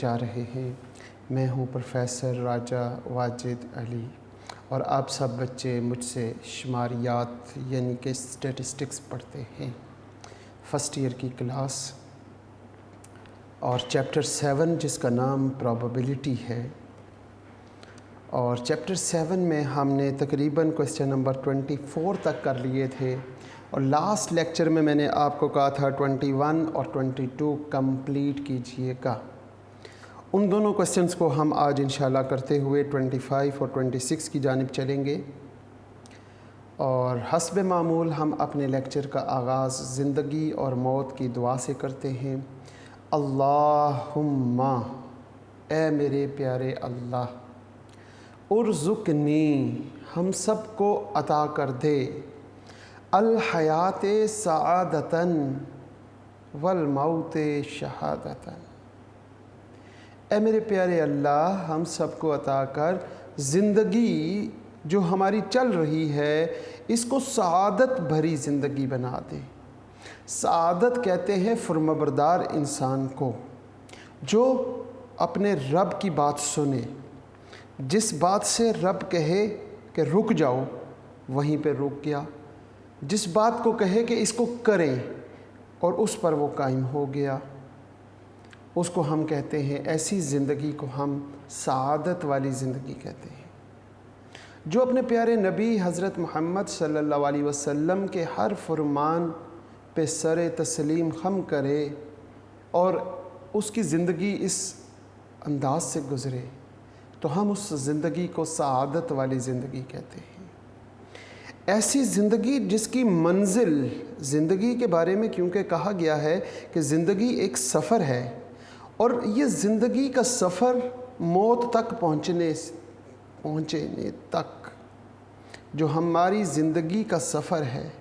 जा रहे हैं। मैं हूं प्रोफेसर राजा वाजिद अली और आप सब बच्चे मुझसे शुमारियात यानी कि स्टैटिस्टिक्स पढ़ते हैं। फ़र्स्ट ईयर की क्लास और चैप्टर 7 जिसका नाम प्रोबेबिलिटी है। और चैप्टर 7 में हमने तकरीबन क्वेश्चन नंबर 24 तक कर लिए थे और लास्ट लेक्चर में मैंने आपको कहा था 21 और 22 कंप्लीट कीजिएगा। उन दोनों क्वेश्चंस को हम आज इंशाल्लाह करते हुए 25 और 26 की जानिब चलेंगे। और हस्ब मामूल हम अपने लेक्चर का आगाज़ ज़िंदगी और मौत की दुआ से करते हैं। अल्लाहुम्मा, ए मेरे प्यारे अल्लाह, उर्ज़ुक़नी, हम सब को अता कर दे, अल हयात सआदतन वल मौत शहादतन। ए मेरे प्यारे अल्लाह, हम सब को अता कर ज़िंदगी जो हमारी चल रही है इसको सआदत भरी ज़िंदगी बना दे। सआदत कहते हैं फुरमाबरदार इंसान को, जो अपने रब की बात सुने, जिस बात से रब कहे कि रुक जाओ वहीं पे रुक गया, जिस बात को कहे कि इसको करें और उस पर वो कायम हो गया, उसको हम कहते हैं, ऐसी ज़िंदगी को हम सआदत वाली ज़िंदगी कहते हैं। जो अपने प्यारे नबी हज़रत मोहम्मद सल्लल्लाहु अलैहि वसल्लम के हर फरमान पे सरे तस्लीम खम करे और उसकी ज़िंदगी इस अंदाज से गुज़रे, तो हम उस ज़िंदगी को सआदत वाली ज़िंदगी कहते हैं। ऐसी ज़िंदगी जिसकी मंजिल, ज़िंदगी के बारे में क्योंकि कहा गया है कि ज़िंदगी एक सफ़र है और ये ज़िंदगी का सफ़र मौत तक पहुँचने तक, जो हमारी ज़िंदगी का सफ़र है,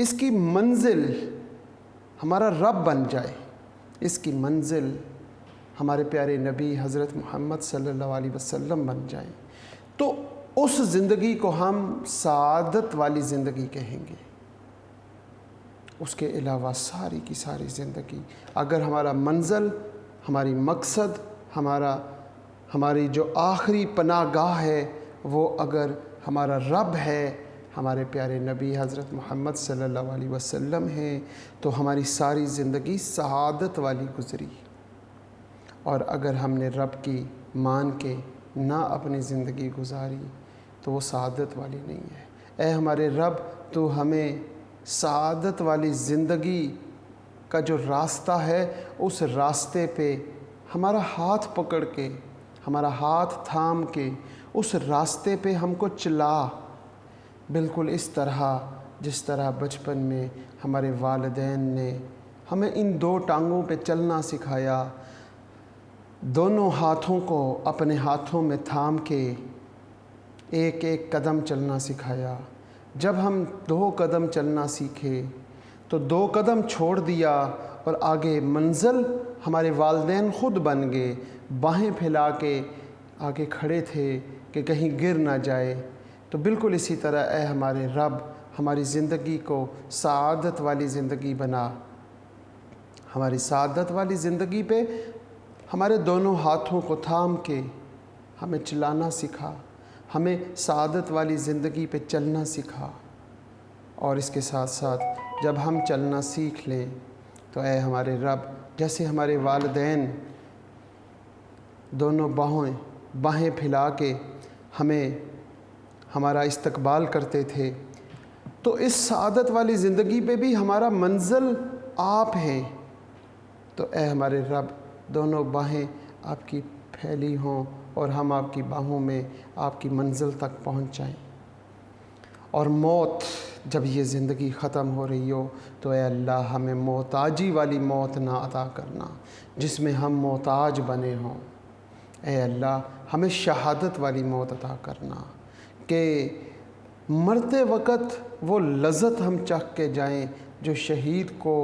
इसकी मंजिल हमारा रब बन जाए, इसकी मंजिल हमारे प्यारे नबी हज़रत मोहम्मद सल्लल्लाहु अलैहि वसल्लम बन जाए, तो उस ज़िंदगी को हम सआदत वाली ज़िंदगी कहेंगे। उसके अलावा सारी की सारी ज़िंदगी, अगर हमारा मंजिल, हमारी मकसद, हमारी जो आखिरी पनाहगाह है वो अगर हमारा रब है, हमारे प्यारे नबी हज़रत मोहम्मद सल्लल्लाहु अलैहि वसल्लम हैं, तो हमारी सारी ज़िंदगी सआदत वाली गुज़री। और अगर हमने रब की मान के ना अपनी ज़िंदगी गुजारी तो वो सआदत वाली नहीं है। ए हमारे रब, तो हमें सआदत वाली ज़िंदगी का जो रास्ता है उस रास्ते पे हमारा हाथ पकड़ के, हमारा हाथ थाम के उस रास्ते पे हमको चला, बिल्कुल इस तरह जिस तरह बचपन में हमारे वालिदैन ने हमें इन दो टांगों पे चलना सिखाया, दोनों हाथों को अपने हाथों में थाम के एक एक कदम चलना सिखाया। जब हम 2 कदम चलना सीखे तो 2 कदम छोड़ दिया और आगे मंजिल हमारे वालिदैन ख़ुद बन गए, बाहें फैला के आगे खड़े थे कि कहीं गिर ना जाए। तो बिल्कुल इसी तरह ए हमारे रब, हमारी ज़िंदगी को सआदत वाली ज़िंदगी बना। हमारी सआदत वाली ज़िंदगी पे हमारे दोनों हाथों को थाम के हमें चलाना सिखा, हमें सआदत वाली ज़िंदगी पे चलना सिखा। और इसके साथ साथ जब हम चलना सीख लें तो ए हमारे रब, जैसे हमारे वालिदैन दोनों बाहें फैला के हमें हमारा इस्तकबाल करते थे, तो इस सआदत वाली ज़िंदगी पे भी हमारा मंजिल आप हैं। तो ए हमारे रब, दोनों बाहें आपकी फैली हों और हम आपकी बाहों में आपकी मंजिल तक पहुंच जाएं। और मौत, जब ये ज़िंदगी ख़त्म हो रही हो तो ए अल्लाह, हमें मोहताजी वाली मौत ना अता करना जिसमें हम मोहताज बने हों। ए अल्लाह, हमें शहादत वाली मौत अता करना कि मरते वक़्त वो लज़्ज़त हम चख के जाएं जो शहीद को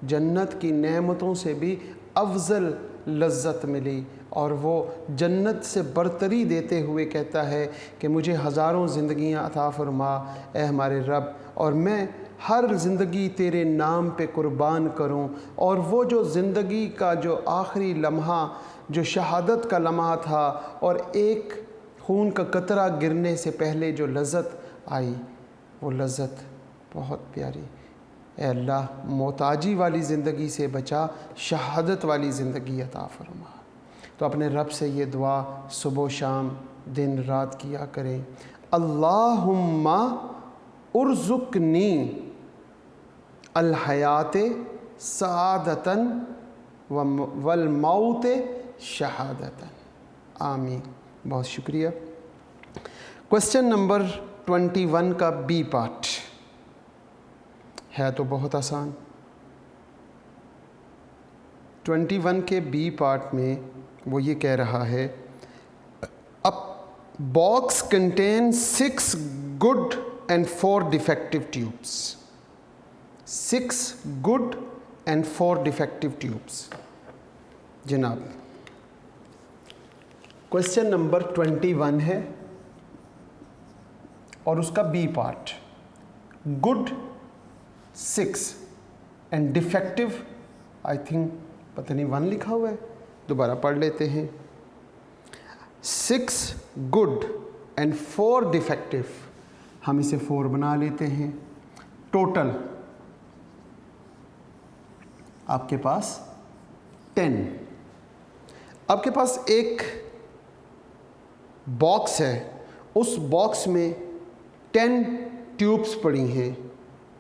जन्नत की नेमतों से भी अफजल लज़्ज़त मिली, और वो जन्नत से बरतरी देते हुए कहता है कि मुझे हज़ारों ज़िंदगियाँ अता फ़रमा ए हमारे रब, और मैं हर ज़िंदगी तेरे नाम पे कुर्बान करूं, और वो जो ज़िंदगी का जो आखिरी लम्हा जो शहादत का लम्हा था और एक खून का कतरा गिरने से पहले जो लज़्ज़त आई, वो लज़्ज़त बहुत प्यारी। ऐ अल्लाह, मोहताजी वाली ज़िंदगी से बचा, शहादत वाली ज़िंदगी अता फरमा। तो अपने रब से ये दुआ सुबह शाम दिन रात किया करें, अल्लाहुम्मा उर्ज़ुक़नी अल हयात सआदतन वल मौत शहादतन, आमीन। बहुत शुक्रिया। क्वेश्चन नंबर 21 का बी पार्ट है तो बहुत आसान। 21 के बी पार्ट में वो ये कह रहा है, a box contain 6 good and 4 defective tubes. 6 good and 4 defective tubes. जनाब, क्वेश्चन नंबर 21 है और उसका B part, good 6 and defective, I think पता नहीं 1 लिखा हुआ है, दोबारा पढ़ लेते हैं। 6 गुड एंड 4 डिफेक्टिव, हम इसे 4 बना लेते हैं। टोटल आपके पास 10। आपके पास एक बॉक्स है, उस बॉक्स में 10 ट्यूब्स पड़ी हैं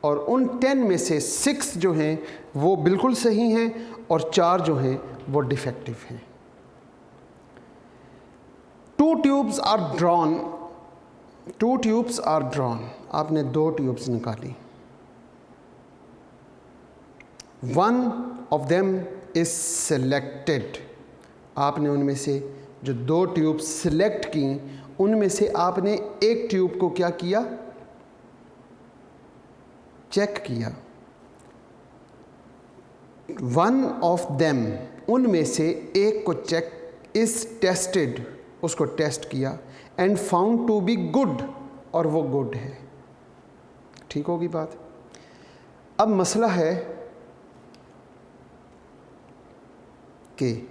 और उन 10 में से 6 जो हैं वो बिल्कुल सही हैं और 4 जो हैं वो डिफेक्टिव हैं। 2 tubes are drawn. 2 tubes are drawn, आपने 2 ट्यूब्स निकाली। 1 ऑफ देम इज सेलेक्टेड, आपने उनमें से जो 2 ट्यूब सिलेक्ट की, उनमें से आपने एक ट्यूब को क्या किया, चेक किया। 1 ऑफ देम, उनमें से एक को चेक, इज टेस्टेड, उसको टेस्ट किया, and found to be good, और वो गुड है। ठीक होगी बात। अब मसला है कि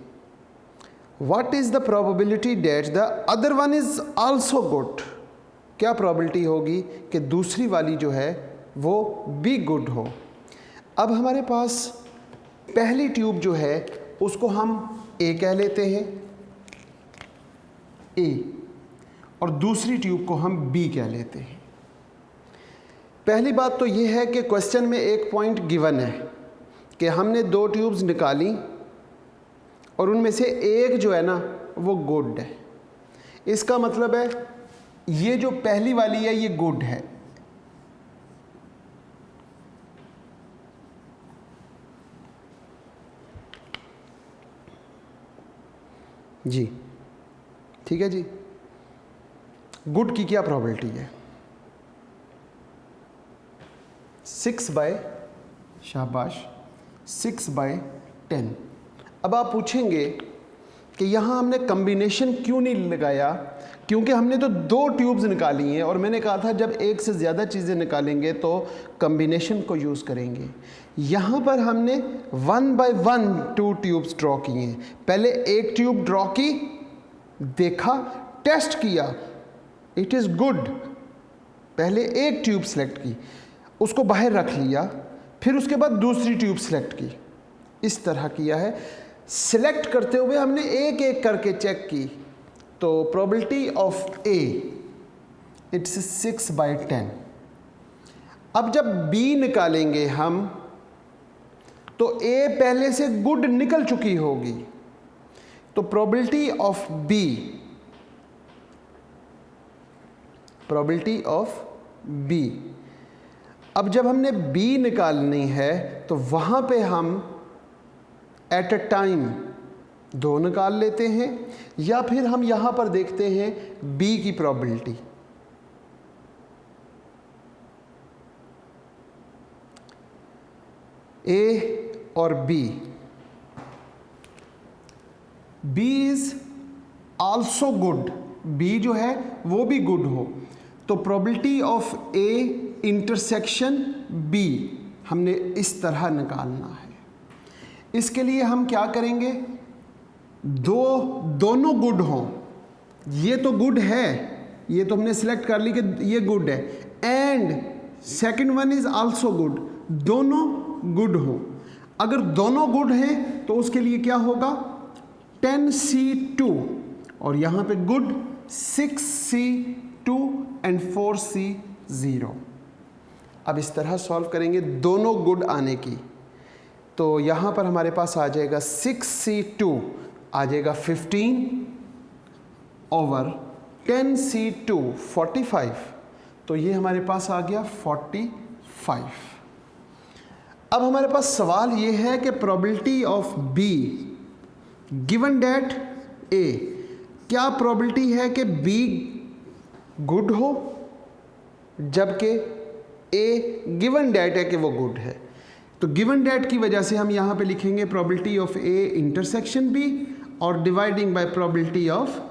what is the probability that the other one is also good? क्या probability होगी कि दूसरी वाली जो है वो भी गुड हो। अब हमारे पास पहली ट्यूब जो है उसको हम ए कह लेते हैं, ए, और दूसरी ट्यूब को हम बी कह लेते हैं। पहली बात तो ये है कि क्वेश्चन में एक पॉइंट गिवन है कि हमने 2 ट्यूब्स निकाली और उनमें से एक जो है ना वो गुड है। इसका मतलब है ये जो पहली वाली है ये गुड है, जी ठीक है जी। गुड की क्या प्रोबेबिलिटी है? 6/, शाबाश, 6/10। अब आप पूछेंगे कि यहाँ हमने कम्बिनेशन क्यों नहीं लगाया, क्योंकि हमने तो 2 ट्यूब्स निकाली हैं और मैंने कहा था जब एक से ज़्यादा चीज़ें निकालेंगे तो कम्बिनेशन को यूज़ करेंगे। यहाँ पर हमने 1/1 2 ट्यूब्स ड्रॉ किए हैं। पहले एक ट्यूब ड्रॉ की, देखा, टेस्ट किया, इट इज़ गुड। पहले एक ट्यूब सेलेक्ट की, उसको बाहर रख लिया, फिर उसके बाद दूसरी ट्यूब सेलेक्ट की। इस तरह किया है। सिलेक्ट करते हुए हमने एक एक करके चेक की, तो प्रोबेबिलिटी ऑफ ए इट्स 6/10। अब जब बी निकालेंगे हम तो ए पहले से गुड निकल चुकी होगी, तो probability of B, probability of B, अब जब हमने बी निकालनी है तो वहाँ पे हम एट अ टाइम 2 निकाल लेते हैं, या फिर हम यहाँ पर देखते हैं बी की प्रोबेबिलिटी। ए और B, B is also good, B जो है वो भी गुड हो, तो probability of A intersection B हमने इस तरह निकालना है। इसके लिए हम क्या करेंगे, दोनों गुड हों, ये तो गुड है, ये तो हमने सिलेक्ट कर ली कि ये गुड है, and second one is also good, दोनों गुड हो। अगर दोनों गुड हैं तो उसके लिए क्या होगा 10C2 और यहाँ पे गुड 6C2 एंड 4C0। अब इस तरह सॉल्व करेंगे दोनों गुड आने की, तो यहाँ पर हमारे पास आ जाएगा 6C2 आ जाएगा 15 ओवर 10C2 45, तो ये हमारे पास आ गया 45। अब हमारे पास सवाल ये है कि probability of B given that A, क्या प्रोबेबिलिटी है कि बी गुड हो जबकि ए गिवन डेट है कि वो गुड है। तो गिवन डेट की वजह से हम यहाँ पे लिखेंगे probability of A intersection B और dividing by probability of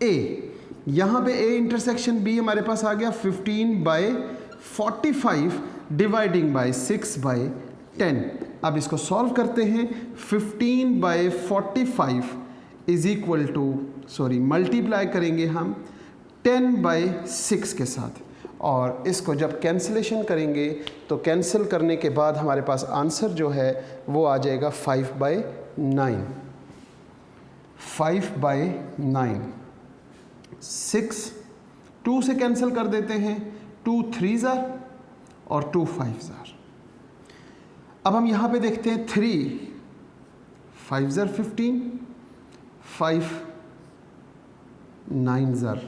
A. यहाँ पे ए इंटरसेक्शन बी हमारे पास आ गया 15/45 डिवाइडिंग बाय 6/10। अब इसको सॉल्व करते हैं। 15/45 इज इक्वल टू मल्टीप्लाई करेंगे हम 10/6 के साथ, और इसको जब कैंसिलेशन करेंगे तो कैंसिल करने के बाद हमारे पास आंसर जो है वो आ जाएगा 5/9। 5/9 6 2 से कैंसिल कर देते हैं, 2 3s और 2 5s। अब हम यहाँ पे देखते हैं 3 5s 15, 5 9s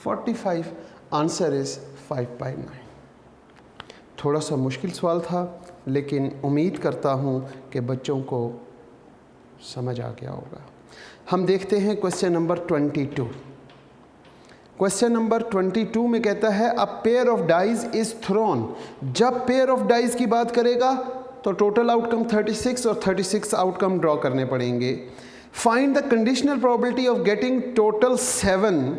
45। Answer is 5/9। थोड़ा सा मुश्किल सवाल था, लेकिन उम्मीद करता हूँ कि बच्चों को समझ आ गया होगा। हम देखते हैं क्वेश्चन नंबर 22। क्वेश्चन नंबर 22 में कहता है a pair of dice is thrown. जब पेयर ऑफ डाइज की बात करेगा तो टोटल आउटकम 36 और 36 आउटकम ड्रॉ करने पड़ेंगे। Find the conditional probability of getting total 7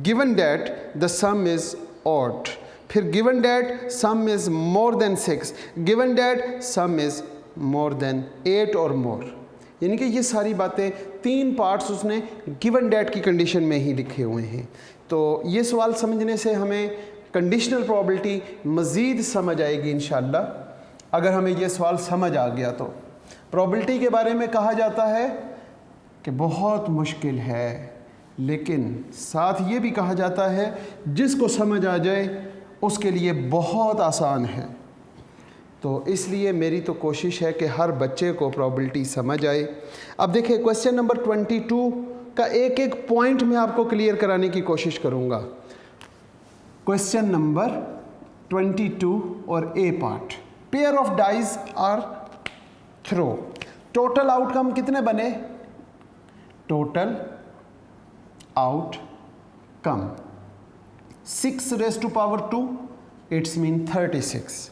given that the sum is odd. फिर given that sum is more than 6, given that sum is more than 8 और मोर। यानी कि ये सारी बातें 3 पार्ट्स उसने गिवन डेट की कंडीशन में ही लिखे हुए हैं। तो ये सवाल समझने से हमें कंडीशनल प्रोबेबिलिटी मज़ीद समझ आएगी इंशाअल्लाह। अगर हमें ये सवाल समझ आ गया तो प्रोबेबिलिटी के बारे में कहा जाता है कि बहुत मुश्किल है, लेकिन साथ ये भी कहा जाता है जिसको समझ आ जाए उसके लिए बहुत आसान है। तो इसलिए मेरी तो कोशिश है कि हर बच्चे को प्रोबेबिलिटी समझ आए। अब देखिए क्वेश्चन नंबर 22 का एक एक पॉइंट मैं आपको क्लियर कराने की कोशिश करूँगा। क्वेश्चन नंबर 22 और A part, pair of dice are throw. Total outcome कितने बने? Total outcome 6⁻², it's mean 36।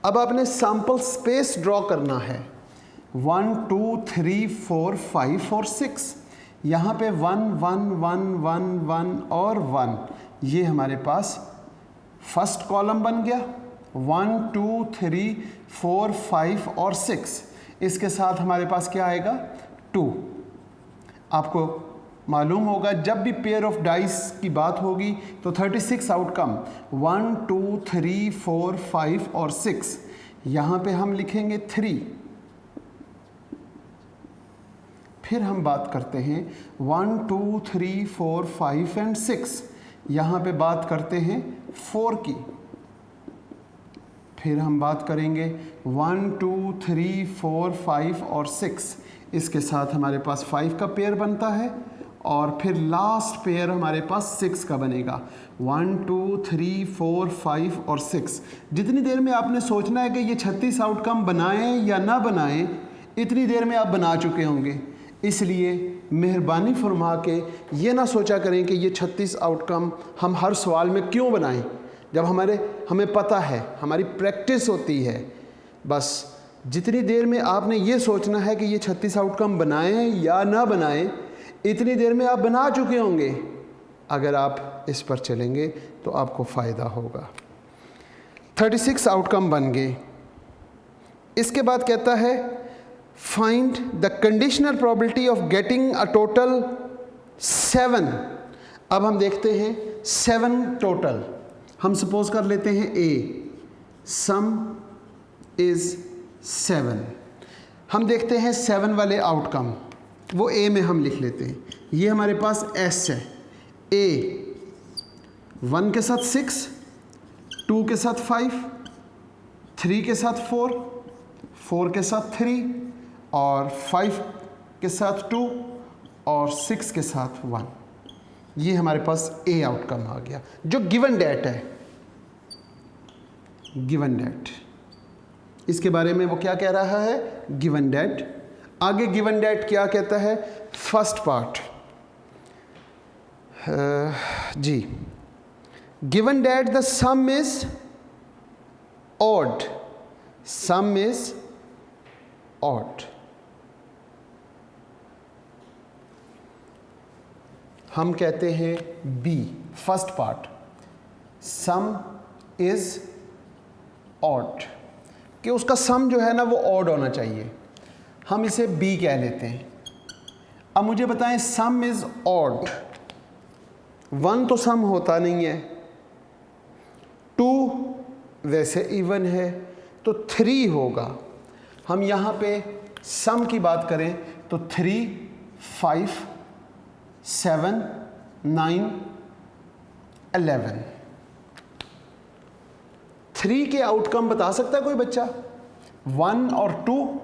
अब आपने सैंपल स्पेस ड्रॉ करना है। 1 2 3 4 5 और 6, यहाँ पे 1 1 1 1 1 और 1, ये हमारे पास फर्स्ट कॉलम बन गया। 1 2 3 4 5 और 6, इसके साथ हमारे पास क्या आएगा 2। आपको मालूम होगा जब भी पेयर ऑफ डाइस की बात होगी तो 36 आउटकम 1 2 3 4 5 और 6, यहाँ पे हम लिखेंगे 3। फिर हम बात करते हैं 1 2 3 4 5 एंड 6, यहाँ पे बात करते हैं 4 की। फिर हम बात करेंगे 1 2 3 4 5 और 6, इसके साथ हमारे पास 5 का पेयर बनता है, और फिर लास्ट पेयर हमारे पास 6 का बनेगा। 1 2 3 4 5 और 6। जितनी देर में आपने सोचना है कि ये 36 आउटकम बनाएं या ना बनाएं, इतनी देर में आप बना चुके होंगे। इसलिए मेहरबानी फरमा के ये ना सोचा करें कि ये 36 आउटकम हम हर सवाल में क्यों बनाएं, जब हमें पता है, हमारी प्रैक्टिस होती है। बस जितनी देर में आपने ये सोचना है कि ये 36 आउटकम बनाएं या ना बनाएं, इतनी देर में आप बना चुके होंगे। अगर आप इस पर चलेंगे तो आपको फ़ायदा होगा। 36 आउटकम बन गए। इसके बाद कहता है find the conditional probability of getting a total 7। अब हम देखते हैं 7 टोटल। हम सपोज कर लेते हैं ए, सम इज 7। हम देखते हैं 7 वाले आउटकम, वो ए में हम लिख लेते हैं। ये हमारे पास एस है। ए 1 के साथ 6, 2 के साथ 5, 3 के साथ 4, 4 के साथ 3 और 5 के साथ 2 और 6 के साथ 1। ये हमारे पास ए आउटकम आ गया जो गिवन डेट है। गिवन डेट, इसके बारे में वो क्या कह रहा है? Given that. आगे गिवन डेट क्या कहता है? फर्स्ट पार्ट जी, given that the sum is odd. Sum is odd. हम कहते हैं B, first part, sum is odd, कि उसका सम जो है ना वो ऑड होना चाहिए। हम इसे बी कह लेते हैं। अब मुझे बताएं, सम इज ऑड, 1 तो सम होता नहीं है, 2 वैसे इवन है, तो 3 होगा। हम यहाँ पे सम की बात करें तो 3, 5, 7, 9, 11। 3 के आउटकम बता सकता है कोई बच्चा? 1 और 2,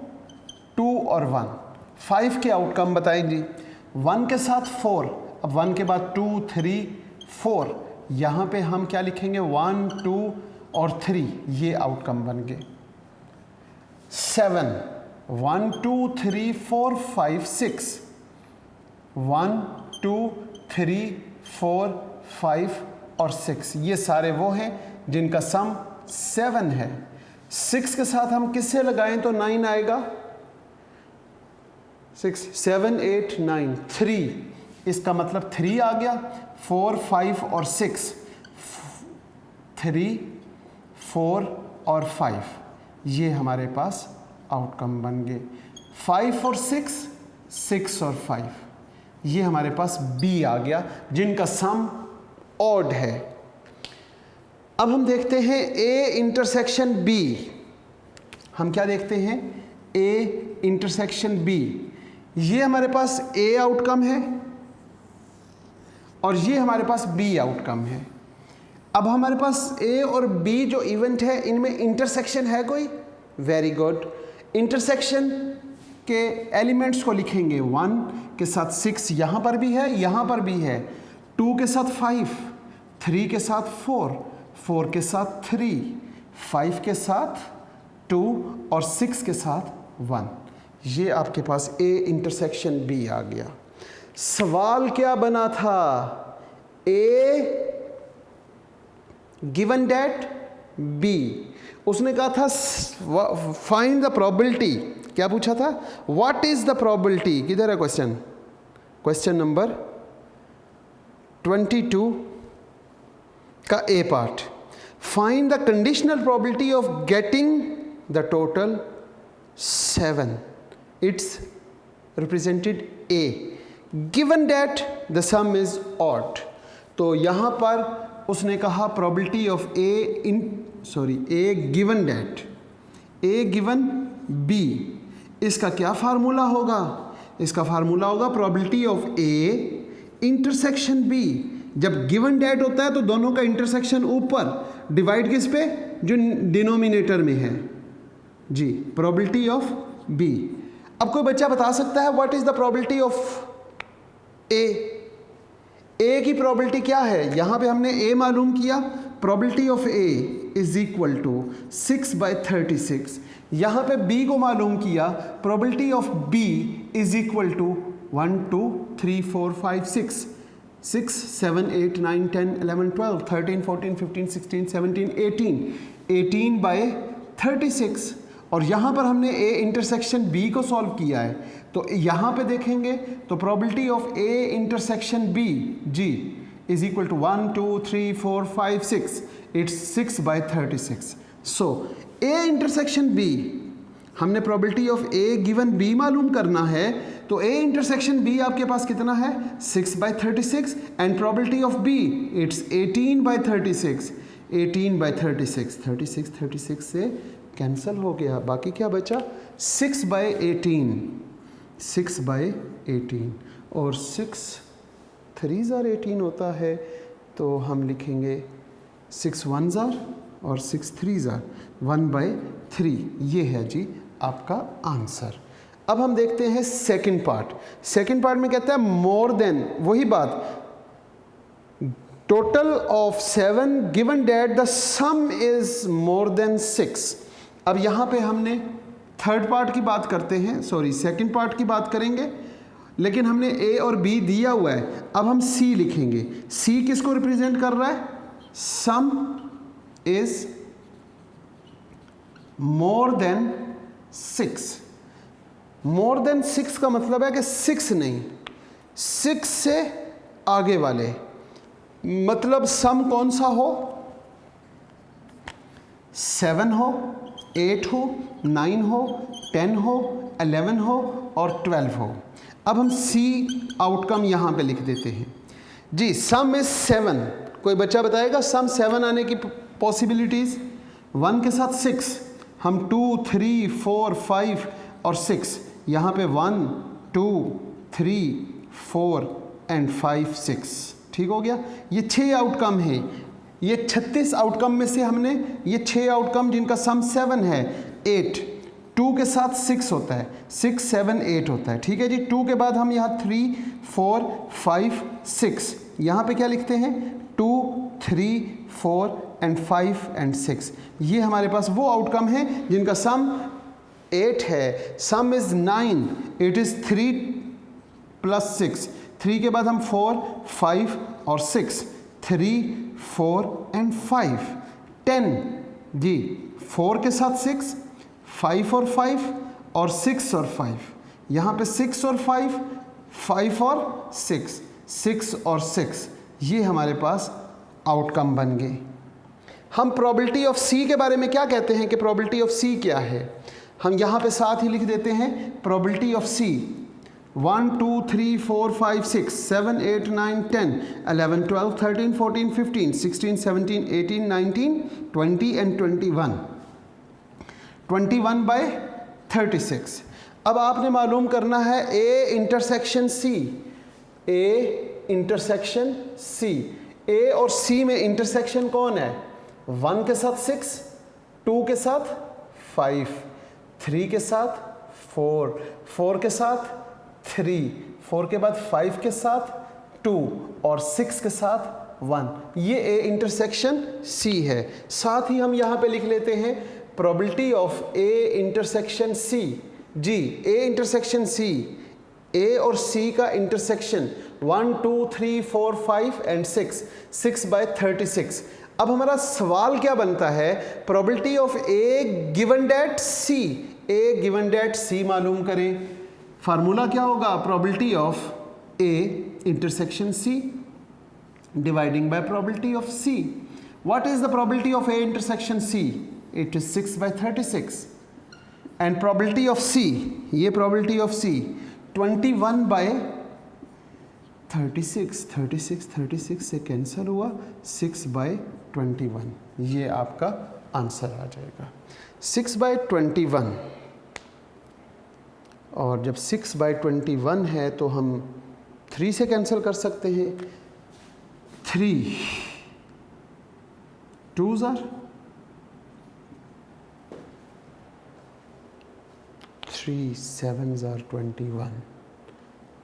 2 और 1। 5 के आउटकम बताएं जी। 1 के साथ 4, अब 1 के बाद 2, 3, 4, यहाँ पे हम क्या लिखेंगे? 1, 2 और 3, ये आउटकम बन गए। 7, 1, 2, 3, 4, 5, 6, 1, 2, 3, 4, 5 और 6, ये सारे वो हैं जिनका सम 7 है। 6 के साथ हम किससे लगाएं तो 9 आएगा? 6, 7, 8, 9, 3, इसका मतलब 3 आ गया। 4, 5 और 6, 3, 4 और 5, ये हमारे पास आउटकम बन गए। 5 और 6, 6 और 5, ये हमारे पास बी आ गया जिनका सम ऑड है। अब हम देखते हैं ए इंटरसेक्शन बी। हम क्या देखते हैं? A intersection B. ये हमारे पास ए आउटकम है और ये हमारे पास बी आउटकम है। अब हमारे पास ए और बी जो इवेंट है, इनमें इंटरसेक्शन है कोई? Very good. इंटरसेक्शन के एलिमेंट्स को लिखेंगे। 1 के साथ 6 यहाँ पर भी है, यहाँ पर भी है। 2 के साथ 5, 3 के साथ 4, 4 के साथ 3, 5 के साथ 2 और 6 के साथ 1। ये आपके पास ए इंटरसेक्शन बी आ गया। सवाल क्या बना था? A given that B. उसने कहा था फाइंड द प्रोबेबिलिटी। क्या पूछा था? What is the probability? किधर है क्वेश्चन? क्वेश्चन नंबर 22 का A part. Find the conditional probability of getting the total 7। It's represented A. Given that the sum is odd. तो यहाँ पर उसने कहा probability of A given that, A given B. इसका क्या फार्मूला होगा? इसका फार्मूला होगा probability of A intersection B. जब गिवन डेट होता है तो दोनों का इंटरसेक्शन ऊपर, डिवाइड किस पे? जो डिनोमिनेटर में है जी, प्रोबेबिलिटी ऑफ बी। अब कोई बच्चा बता सकता है what is the probability of A? A की प्रोबेबिलिटी क्या है? यहाँ पे हमने ए मालूम किया, probability of A is equal to 6/36। यहाँ पे बी को मालूम किया, probability of B is equal to 1, 2, 3, 4, 5, 6, 6, 7, 8, 9, 10, 11, 12, 13, 14, 15, 16, 17, 18/36। और यहाँ पर हमने ए इंटरसेक्शन बी को सॉल्व किया है, तो यहाँ पे देखेंगे तो probability of A intersection B जी is equal to 1, 2, 3, 4, 5, 6, it's 6/36। So A intersection B हमने probability of A given B मालूम करना है, तो ए इंटरसेक्शन बी आपके पास कितना है 6/36 and probability of B it's 18/36। 18/36 36 से कैंसिल हो गया, बाकी क्या बचा 6/18 6/18 और 6 3s are 18 होता है, तो हम लिखेंगे 6 1s are और 6 3s are 1/3। ये है जी आपका आंसर। अब हम देखते हैं सेकंड पार्ट। सेकंड पार्ट में कहता है मोर देन, वही बात, total of 7 given that the sum is more than 6। अब यहाँ पे हमने थर्ड पार्ट की बात करते हैं, सॉरी सेकंड पार्ट की बात करेंगे, लेकिन हमने ए और बी दिया हुआ है। अब हम सी लिखेंगे। सी किसको रिप्रेजेंट कर रहा है, सम is more than 6। More than 6 का मतलब है कि 6 नहीं, 6 से आगे वाले, मतलब सम कौन सा हो, 7 हो, 8 हो, 9 हो, 10 हो, 11 हो और 12 हो। अब हम सी आउटकम यहाँ पे लिख देते हैं जी। सम इज 7, कोई बच्चा बताएगा सम 7 आने की पॉसिबिलिटीज़। 1 के साथ 6, हम 2 3 4 5 और 6, यहाँ पे 1 2 3 4 एंड 5 6, ठीक हो गया। ये 6 आउटकम है, ये 36 आउटकम में से हमने ये 6 आउटकम जिनका सम 7 है, 8, 2 के साथ 6 होता है, 6 7 8 होता है, ठीक है जी। 2 के बाद हम यहाँ 3 4 5 6, यहाँ पे क्या लिखते हैं 2 3 4 एंड 5 एंड 6। ये हमारे पास वो आउटकम है जिनका सम 8 है। सम इज 9, इट इज़ 3 + 6। 3 के बाद हम 4 5 और 6, 3 4 एंड 5 10 जी। 4 के साथ 6, 5 और 5 और 6 और 5, यहाँ पे 6 और 5, 5 और 6, 6 और 6, ये हमारे पास आउटकम बन गए। हम प्रोबेबिलिटी ऑफ सी के बारे में क्या कहते हैं कि प्रोबेबिलिटी ऑफ सी क्या है, हम यहाँ पे साथ ही लिख देते हैं प्रोबेबिलिटी ऑफ सी। 1 2 3 4 5 6 7 8 9 10 11 12 13 14 15 16 17 18 19 20 एंड 21, 21/36। अब आपने मालूम करना है ए intersection C, A intersection C. A और सी में इंटरसेक्शन कौन है, 1 के साथ 6, 2 के साथ 5, 3 के साथ 4, 4 के साथ 3, 4 के बाद 5 के साथ 2 और 6 के साथ 1। ये ए इंटरसेक्शन सी है। साथ ही हम यहाँ पे लिख लेते हैं probability of A intersection C जी। ए इंटरसेक्शन सी, ए और सी का इंटरसेक्शन 1 2 3 4 5 एंड 6, 6/36। अब हमारा सवाल क्या बनता है, probability of A given that C, A given that C मालूम करें। फार्मूला क्या होगा, probability of A intersection C dividing by probability of C. What is the probability of A intersection C, it is 6/36 and probability of C, ये probability of सी 21/36, 36 से cancel हुआ, 6/21, ये आपका answer आ जाएगा 6/21। और जब 6/21 है तो हम 3 से कैंसिल कर सकते हैं, 3 2s are 3 7s are 21,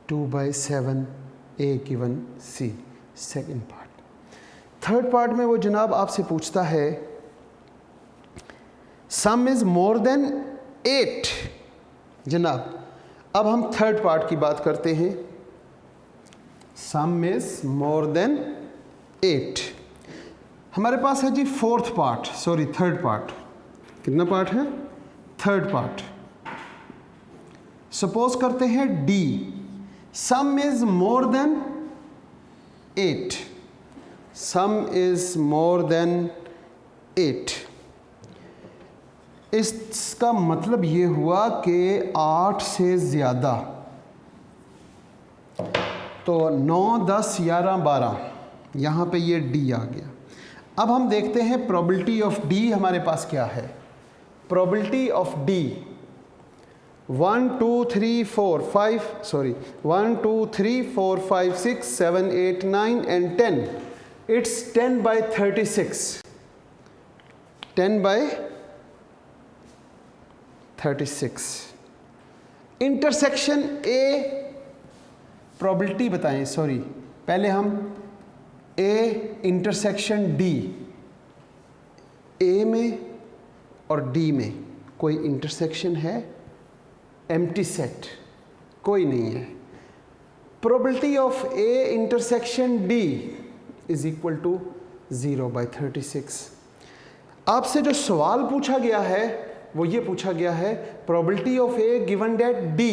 2/7 A given C. Second part. Third part में वो जनाब आपसे पूछता है सम इज मोर देन 8। जनाब अब हम थर्ड पार्ट की बात करते हैं, सम इज मोर देन 8। हमारे पास है जी fourth part, sorry third part. कितना पार्ट है, थर्ड पार्ट। सपोज करते हैं D, sum is more than 8, sum is more than 8। इसका मतलब ये हुआ कि 8 से ज़्यादा, तो 9, 10, 11, 12, यहाँ पे ये डी आ गया। अब हम देखते हैं प्रोबेबिलिटी ऑफ डी हमारे पास क्या है। Probability of D 1 2 3 4 5 sorry 1 2 3 4 5 6 7 8 9 and 10. It's 10 by 36. 10 by 36. Intersection A probability बताएं, सॉरी पहले हम ए इंटरसेक्शन डी, ए में और डी में कोई इंटरसेक्शन है? एम्प्टी सेट कोई नहीं है। Probability of A intersection D is equal to 0 by 36। आपसे जो सवाल पूछा गया है वो ये पूछा गया है probability of A given that D,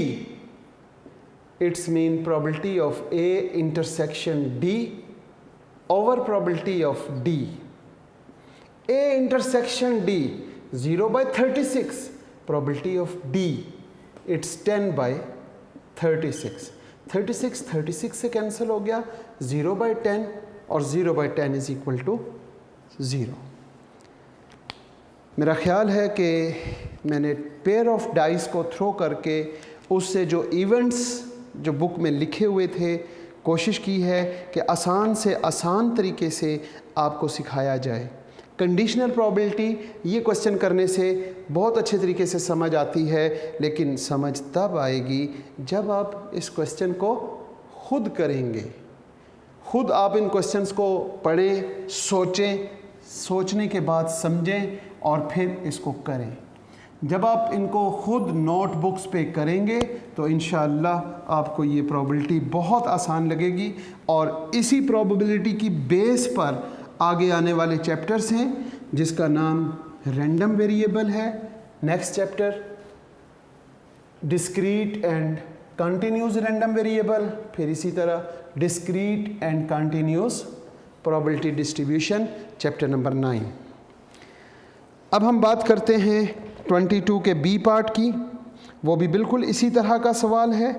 it's mean probability of A intersection D over probability of D. A intersection D 0 by 36, probability of D it's 10 by 36। 36 से कैंसिल हो गया, 0 by 10 और 0 by 10 इज इक्वल टू 0। मेरा ख्याल है कि मैंने pair of dice को थ्रो करके उससे जो इवेंट्स जो बुक में लिखे हुए थे कोशिश की है कि आसान से आसान तरीके से आपको सिखाया जाए। कंडीशनल प्रोबेबिलिटी ये क्वेश्चन करने से बहुत अच्छे तरीके से समझ आती है, लेकिन समझ तब आएगी जब आप इस क्वेश्चन को खुद करेंगे। खुद आप इन क्वेश्चंस को पढ़ें, सोचें, सोचने के बाद समझें और फिर इसको करें। जब आप इनको खुद नोटबुक्स पे करेंगे तो इंशाअल्लाह आपको ये प्रोबेबिलिटी बहुत आसान लगेगी और इसी प्रोबेबिलिटी की बेस पर आगे आने वाले चैप्टर्स हैं जिसका नाम रैंडम वेरिएबल है। Next chapter discrete and continuous random variable, फिर इसी तरह discrete and continuous probability distribution, chapter number 9। अब हम बात करते हैं 22 के बी पार्ट की। वो भी बिल्कुल इसी तरह का सवाल है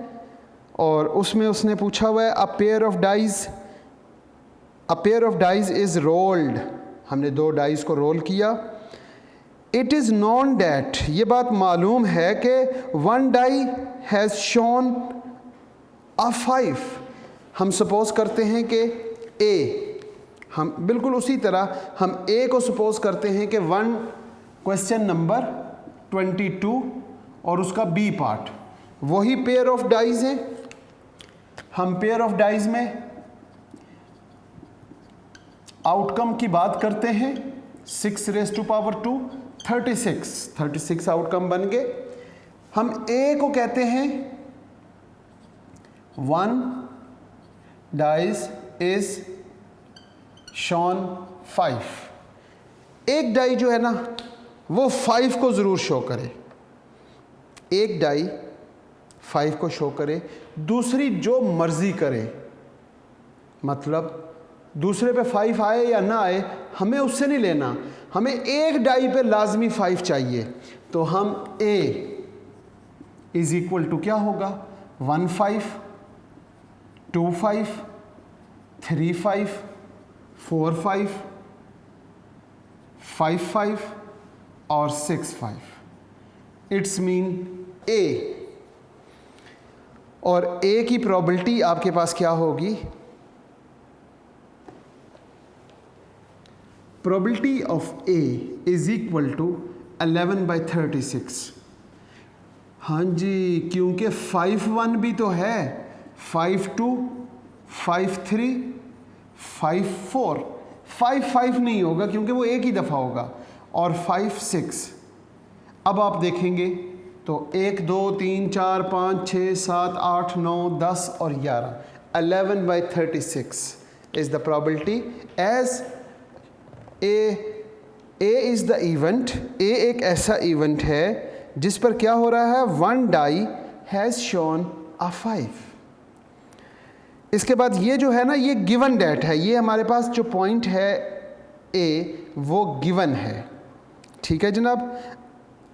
और उसमें उसने पूछा हुआ है a pair of dice is rolled. हमने 2 डाइज को रोल किया। इट इज़ नोन डैट, ये बात मालूम है कि 1 डाई हैज़ शोन अ 5। हम सपोज करते हैं कि ए, हम बिल्कुल उसी तरह हम ए को सपोज करते हैं कि 1 क्वेश्चन नंबर 22 और उसका बी पार्ट वही पेयर ऑफ डाइज हैं। हम पेयर ऑफ डाइज में आउटकम की बात करते हैं 6 raised to power 2 36 आउटकम बन गए। हम ए को कहते हैं 1 डाइज इज शॉन 5। एक डाई जो है ना वो 5 को ज़रूर शो करे, एक डाई 5 को शो करे, दूसरी जो मर्ज़ी करे। मतलब दूसरे पे 5 आए या ना आए हमें उससे नहीं लेना, हमें एक डाई पे लाजमी 5 चाहिए। तो हम ए इज इक्वल टू क्या होगा 1 5 2 5 3 5 4 5 5 5 और 6 5। इट्स मीन ए, और ए की प्रोबेबिलिटी आपके पास क्या होगी? Probability of A is equal to 11 by 36। हाँ जी, क्योंकि 5 1 भी तो है, 5 2 5 3 5 4, 5 5 नहीं होगा क्योंकि वो एक ही दफ़ा होगा, और 5 6। अब आप देखेंगे तो 1 2 3 4 5 6 7 8 9 10 और 11, 11 by 36 is the probability as A is the event. A एक ऐसा इवेंट है जिस पर क्या हो रहा है 1 डाई हैज़ शोन अ 5। इसके बाद ये जो है ना ये गिवन डेट है, ये हमारे पास जो पॉइंट है ए वो गिवन है। ठीक है जनाब।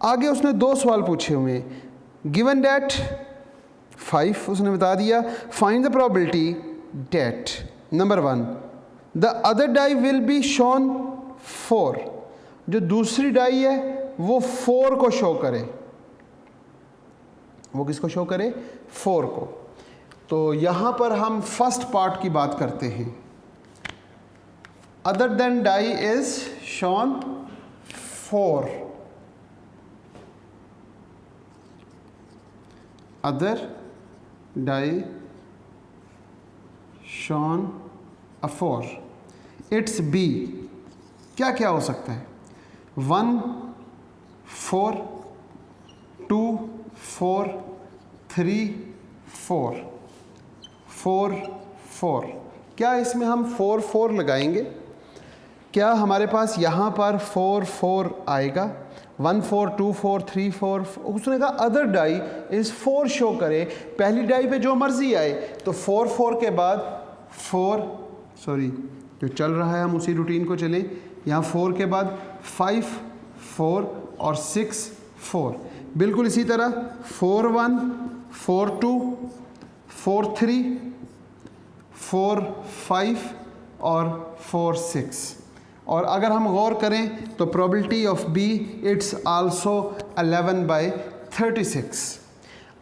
आगे उसने 2 सवाल पूछे हुए हैं। गिवन डैट 5 उसने बता दिया, find the probability that number 1 the other die will be shown 4, जो दूसरी डाई है वो 4 को शो करे। वो किसको शो करे? 4 को। तो यहां पर हम फर्स्ट पार्ट की बात करते हैं। Other then die is shown 4, other die shown a 4, it's B. क्या क्या हो सकता है? 1 4, 2 4, 3 4, 4 4। क्या इसमें हम 4 4 लगाएंगे? क्या हमारे पास यहाँ पर 4 4 आएगा? 1 4 2 4 3 4। उसने कहा अदर डाई इज़ 4 शो करे। पहली डाई पे जो मर्जी आए, तो 4 4 के बाद 4 जो चल रहा है हम उसी रूटीन को चलें। यहाँ 4 के बाद 5 4 और 6 4। बिल्कुल इसी तरह 4 1 4 2 4 3 4 5 और 4 6। और अगर हम गौर करें तो probability of B it's also 11/36।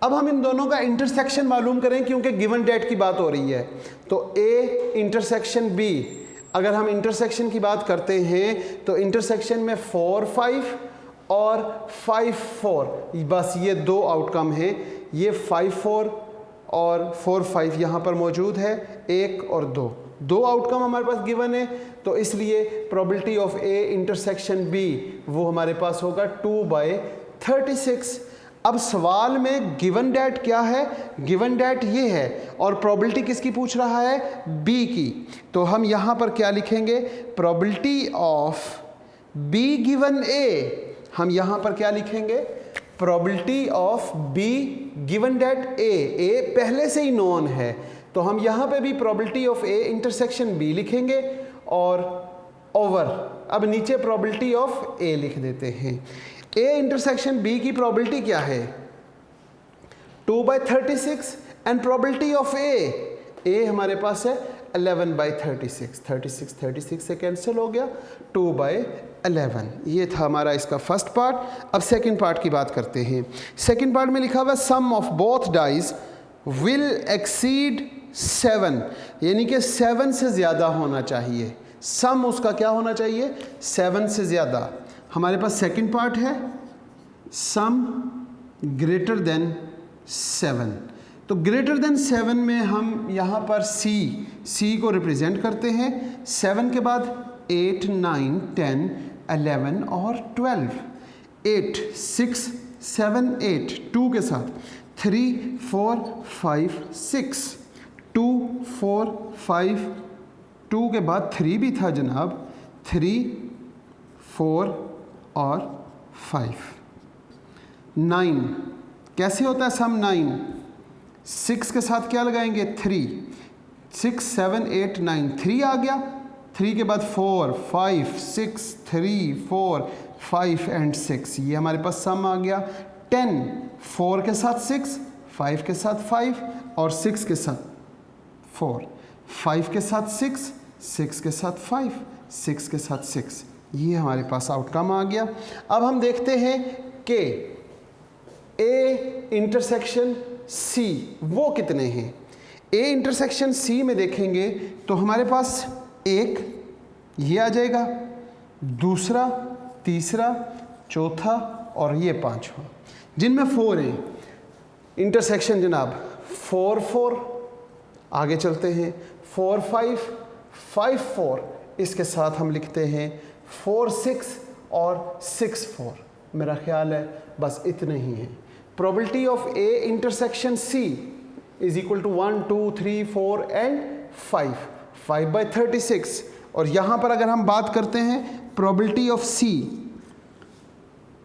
अब हम इन दोनों का इंटरसेक्शन मालूम करें, क्योंकि गिवन डेट की बात हो रही है। तो ए इंटरसेक्शन बी, अगर हम इंटरसेक्शन की बात करते हैं तो इंटरसेक्शन में 4 5 और 5 4, बस ये 2 आउटकम हैं। ये 5 4 और 4 5 यहाँ पर मौजूद है, 1 और 2 आउटकम हमारे पास गिवन है। तो इसलिए probability of A intersection B वो हमारे पास होगा 2/36। अब सवाल में गिवन डेट क्या है? गिवन डेट ये है, और प्रोबेबिलिटी किसकी पूछ रहा है? बी की। तो हम यहाँ पर क्या लिखेंगे? Probability of B given A. हम यहाँ पर क्या लिखेंगे? Probability of B given that A पहले से ही नोन है, तो हम यहाँ पे भी probability of A intersection B लिखेंगे और ओवर। अब नीचे प्रोबेबिलिटी ऑफ ए लिख देते हैं। ए इंटरसेक्शन बी की प्रोबेबिलिटी क्या है? 2/36 एंड प्रोबेबिलिटी ऑफ ए हमारे पास है 11/36। 36 से कैंसिल हो गया, 2/11। ये था हमारा इसका फर्स्ट पार्ट। अब सेकंड पार्ट की बात करते हैं। सेकंड पार्ट में लिखा हुआ sum of both dice will exceed 7, यानी कि 7 से ज़्यादा होना चाहिए। सम उसका क्या होना चाहिए? 7 से ज़्यादा। हमारे पास सेकंड पार्ट है सम ग्रेटर देन 7। तो ग्रेटर देन 7 में हम यहाँ पर सी को रिप्रेजेंट करते हैं। 7 के बाद 8 9 10 11 और 12। 8 6 7 8 2 के साथ 3 4 5 6 2 4 5 2 के बाद 3 भी था जनाब, 3 4 और 5। 9 कैसे होता है सम? 9 6 के साथ क्या लगाएंगे? 3 6 7 8 9 3 आ गया। 3 के बाद 4 5 6 3 4 5 एंड 6, ये हमारे पास सम आ गया। 10 4 के साथ 6, 5 के साथ 5 और 6 के साथ 4, 5 के साथ 6, 6 के साथ 5, 6 के साथ 6, ये हमारे पास आउटकम आ गया। अब हम देखते हैं कि ए इंटरसेक्शन सी वो कितने हैं। ए इंटरसेक्शन सी में देखेंगे तो हमारे पास एक ये आ जाएगा, दूसरा, तीसरा, चौथा और ये पांचवा, जिनमें 4 हैं। इंटरसेक्शन जनाब 4 4, आगे चलते हैं 4 5 5 4, इसके साथ हम लिखते हैं 4 6 और 6 4। मेरा ख्याल है बस इतने ही हैं। Probability of A intersection C is equal to 1 2 3 4 and 5/36। और यहाँ पर अगर हम बात करते हैं प्रोबेबिलिटी ऑफ सी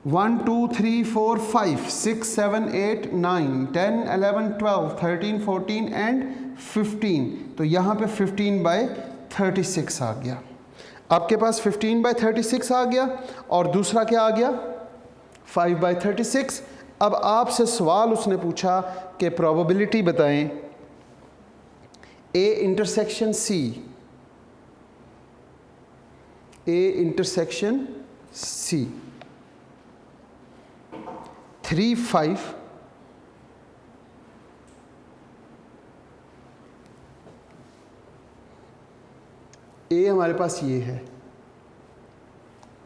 1 2 3 4 5 6 7 8 9 10 11 12 13 14 एंड 15, तो यहाँ पे 15/36 आ गया। आपके पास 15/36 आ गया। और दूसरा क्या आ गया? 5/36। अब आपसे सवाल उसने पूछा कि प्रोबेबिलिटी बताएं ए इंटरसेक्शन सी, ए इंटरसेक्शन सी 3, 5 ए हमारे पास ये है,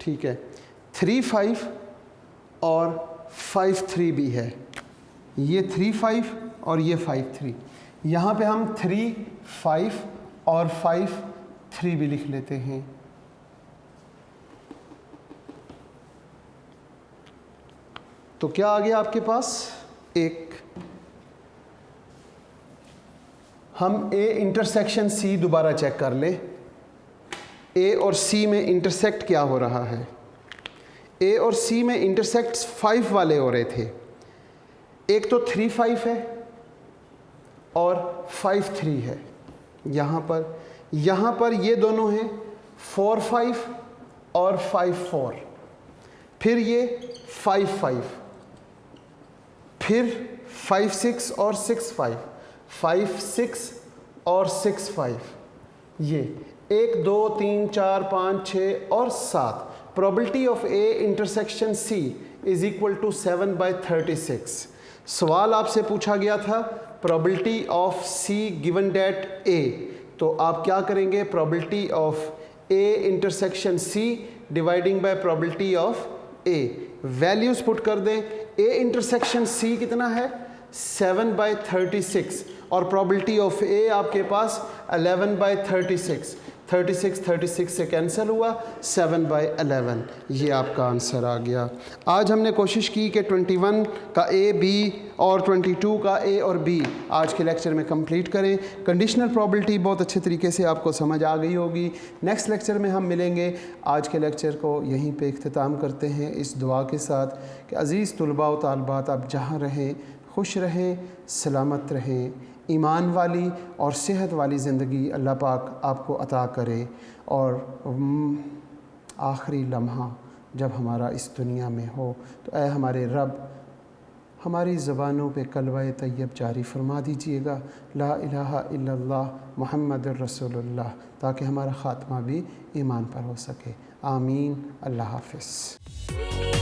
ठीक है। 3, 5 और 5, 3 भी है। ये 3, 5 और ये 5, 3। यहाँ पे हम 3, 5 और 5, 3 भी लिख लेते हैं। तो क्या आ गया आपके पास? एक। हम ए इंटरसेक्शन सी दोबारा चेक कर ले। ए और सी में इंटरसेक्ट क्या हो रहा है? ए और सी में इंटरसेक्ट्स 5 वाले हो रहे थे। एक तो 3, 5 है और 5, 3 है। यहाँ पर ये दोनों हैं 4, 5 और 5, 4। फिर ये 5, 5, फिर 5, 6 और 6, 5, 5, 6 और 6, 5। ये 1, 2, 3, 4, 5, 6 और 7। Probability of A intersection C is equal to 7/36। सवाल आपसे पूछा गया था probability of C given that A, तो आप क्या करेंगे? Probability of A intersection C dividing by probability of A. Values put कर दें। ए इंटरसेक्शन सी कितना है? 7/36 और प्रोबेबिलिटी ऑफ ए आपके पास 11/36। 36 से कैंसिल हुआ, 7/11। ये आपका आंसर आ गया। आज हमने कोशिश की कि 21 का ए, बी और 22 का ए और बी आज के लेक्चर में कंप्लीट करें। कंडीशनल प्रोबेबिलिटी बहुत अच्छे तरीके से आपको समझ आ गई होगी। नेक्स्ट लेक्चर में हम मिलेंगे। आज के लेक्चर को यहीं पे इख्तिताम करते हैं इस दुआ के साथ कि अज़ीज़ तुलबा व तालबात, आप जहाँ रहें खुश रहें, सलामत रहें, ईमान वाली और सेहत वाली ज़िंदगी अल्लाह पाक आपको अता करे। और आखिरी लम्हा जब हमारा इस दुनिया में हो तो ऐ हमारे रब, हमारी ज़बानों पे कलवा तैयब जारी फरमा दीजिएगा, ला इलाहा इल्लल्लाह मुहम्मदुर रसूलुल्लाह, ताकि हमारा ख़ात्मा भी ईमान पर हो सके। आमीन। अल्लाह हाफ़िज़।